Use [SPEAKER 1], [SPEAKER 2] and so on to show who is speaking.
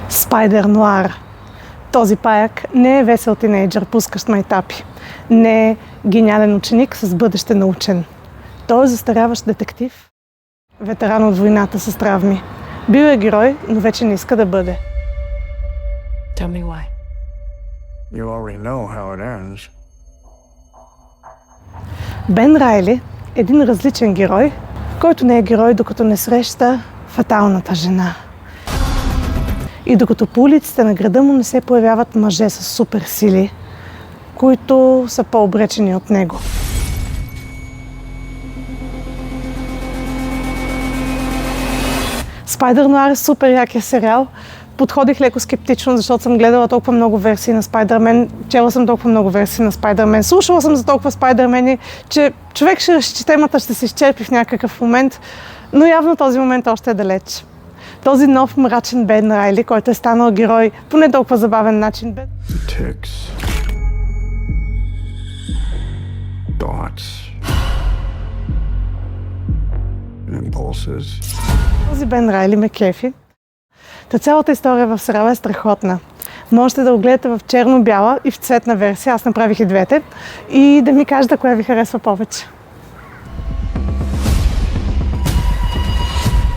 [SPEAKER 1] Спайдър Нуар. Този паяк не е весел тинейджър, пускащ майтапи. Не е гениален ученик с бъдеще научен. Той е застаряващ детектив, ветеран от войната с травми. Бил е герой, но вече не иска да бъде.
[SPEAKER 2] Tell me why.
[SPEAKER 3] You already know how it ends.
[SPEAKER 1] Бен Райли е един различен герой, който не е герой, докато не среща фаталната жена. И докато по улиците на града му не се появяват мъже с суперсили, които са по-обречени от него. Спайдър Нуар е супер якия сериал. Подходих леко скептично, защото съм гледала толкова много версии на Спайдърмен, чела съм толкова много версии на Спайдърмен, слушала съм за толкова Спайдърмени, че човек ще разчита темата, ще се изчерпи в някакъв момент, но явно този момент още е далеч. Този нов мрачен Бен Райли, който е станал герой по не толкова забавен начин.
[SPEAKER 3] Ticks. Thoughts. Impulses.
[SPEAKER 1] Този Бен Райли ме кефи. Та цялата история в сериала е страхотна. Можете да го гледате в черно-бяла и в цветна версия, аз направих и двете, и да ми кажете коя ви харесва повече.